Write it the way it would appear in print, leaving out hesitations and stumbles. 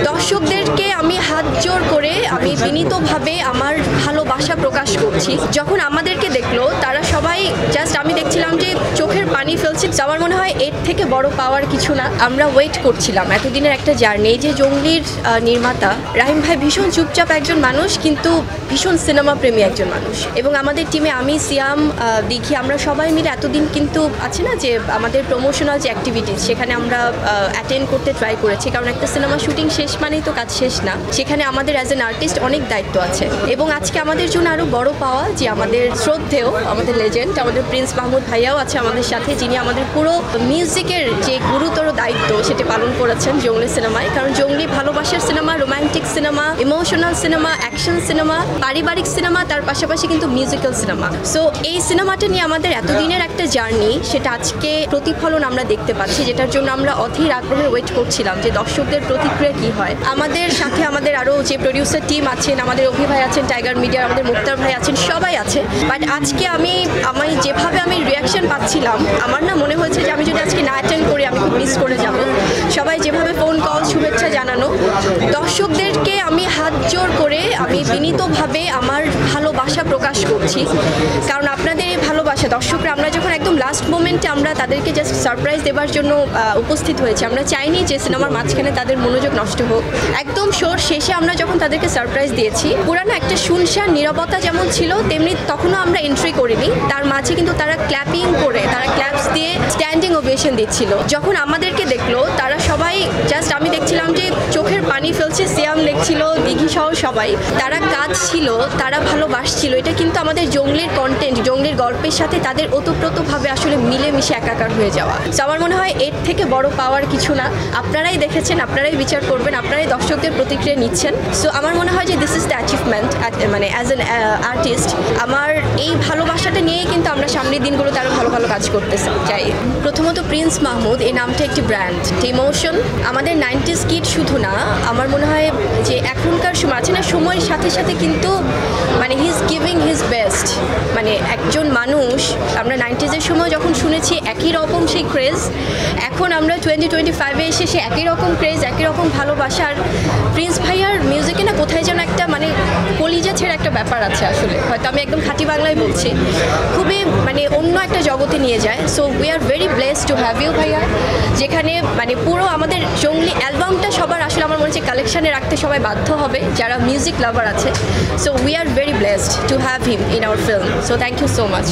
দর্শকদেরকে আমি হাত জোর করে আমি বিনীতভাবে আমার ভালোবাসা প্রকাশ করছি। যখন আমাদেরকে দেখলো তারা সবাই জাস্ট আমি দেখছিলাম যে চোখের পানি ফেলছে। আমার মনে হয় এর থেকে বড় পাওয়ার কিছু না। আমরা ওয়েট করছিলাম এতদিনের একটা জার্নি। এই যে জঙ্গলির নির্মাতা রাহিম ভাই ভীষণ চুপচাপ একজন মানুষ, কিন্তু ভীষণ সিনেমা প্রেমী একজন মানুষ। এবং আমাদের টিমে আমি, সিয়াম, দেখি আমরা সবাই মিলে এতদিন কিন্তু আছে না যে আমাদের প্রমোশনাল যে অ্যাক্টিভিটিস সেখানে আমরা অ্যাটেন্ড করতে ট্রাই করেছি, কারণ একটা সিনেমা শুটিং শেষ মানেই তো কাজ শেষ না। সেখানে আমাদের অ্যাজ অ্যান আর্টিস্ট অনেক দায়িত্ব আছে। এবং আজকে আমাদের জন্য আরও বড় পাওয়া যে আমাদের শ্রদ্ধেয়, আমাদের লেজেন্ড, আমাদের প্রিন্স মাহমুদ ভাইয়াও আছে আমাদের সাথে, যিনি আমাদের পুরো মিউজিকের যে গুরুতর দায়িত্ব সেটি পালন করেছেন জঙ্গলি সিনেমায়। কারণ জঙ্গলি ভালোবাসার cinema, romantic cinema, emotional cinema, action cinema, পারিবারিক সিনেমা, তার পাশাপাশি কিন্তু মিউজিক্যাল সিনেমা। সো এই সিনেমাটা নিয়ে আমাদের এতদিনের একটা জার্নি, সেটা আজকে প্রতিফলন আমরা দেখতে পাচ্ছি, যেটার জন্য আমরা অধীর আগ্রহে ওয়েট করছিলাম যে দর্শকদের প্রতিক্রিয়া কী হয়। আমাদের সাথে আমাদের আরও যে প্রডিউসার টিম আছেন, আমাদের অভি ভাই আছেন, টাইগার মিডিয়ার আমাদের মুক্তার ভাই আছেন, সবাই আছে। বাট আজকে আমি যেভাবে আমি রিয়াকশন পাচ্ছিলাম, আমার না মনে হয়েছে যে আমি যদি আজকে না অ্যাটেন্ড করি আমি খুব মিস করে যাব। সবাই যেভাবে ফোন কল, শুভেচ্ছা জানানো, দর্শকদেরকে আমি হাত জোর করে আমি বিনীতভাবে আমার ভালোবাসা প্রকাশ করছি। কারণ আপনাদের এই ভালোবাসা দর্শকরা, আমরা যখন একদম লাস্ট মোমেন্টে আমরা তাদেরকে জাস্ট সারপ্রাইজ দেওয়ার জন্য উপস্থিত হয়েছি, আমরা চাইনি যে সিনেমার মাঝখানে তাদের মনোযোগ নষ্ট হোক। একদম শোর শেষে আমরা যখন তাদেরকে সারপ্রাইজ দিয়েছি, পুরানো একটা শুনশান নীরবতা যেমন ছিল তেমনি তখনও আমরা এন্ট্রি করিনি, তার মাঝে কিন্তু তারা ক্ল্যাপিং করে, তারা ক্ল্যাপস দিয়ে স্ট্যান্ডিং ওভেশন দিচ্ছিল। যখন আমাদেরকে দেখলো তারা সবাই জাস্ট আমি দেখছিলাম যে চোখের পানি ফেলছে, সিয়াম দেখছিল, দিঘি সহ সবাই, তারা কাজ ছিল, তারা ভালোবাসছিল। এটা কিন্তু আমাদের জঙ্গলির কন্টেন্ট, জঙ্গলির গল্পের সাথে তাদের ওতপ্রোতভাবে আসলে মিলেমিশে একাকার হয়ে যাওয়া। সো আমার মনে হয় এর থেকে বড় পাওয়ার কিছু না। আপনারাই দেখেছেন, আপনারাই বিচার করবেন, আপনারাই দর্শকদের প্রতিক্রিয়া নিচ্ছেন। সো আমার মনে হয় যে দিস ইজ দ্য অ্যাচিভমেন্ট, মানে অ্যাজ অ্যান আর্টিস্ট আমার এই ভালোবাসাটা নিয়েই কিন্তু আমরা সামনের দিনগুলোতে আরও ভালো ভালো কাজ করতে চাই। প্রথমত প্রিন্স মাহমুদ এই নামটা একটি ব্র্যান্ড, ইমোশন। আমাদের 90s কিড শুধু না, আমার মনে হয় যে এখনকার সময় আছে না, সময়ের সাথে সাথে কিন্তু মানে he is giving his best. মানে একজন মানুষ, আমরা 90s-এর সময় যখন শুনেছি একই রকম সেই ক্রেজ, এখন আমরা 2025-এ এসে সে একই রকম ক্রেজ, একই রকম ভালোবাসার। প্রিন্স ভাইয়ার মিউজিকে না কোথায় যেন একটা মানে কলিজা ছেড়ে একটা ব্যাপার আছে, আসলে হয়তো আমি একদম খাঁটি বাংলায় বলছি, খুবই মানে অন্য একটা জগতে নিয়ে যায়। So we are very blessed to have you ভাইয়া, যেখানে মানে পুরো আমাদের জঙ্গলি অ্যালবামটা সবার আসলে আমার মনে হচ্ছে কালেকশানে রাখতে সবাই বাধ্য হবে যারা মিউজিক লাভার আছে। So we are very blessed to have him in our film. So thank you so much.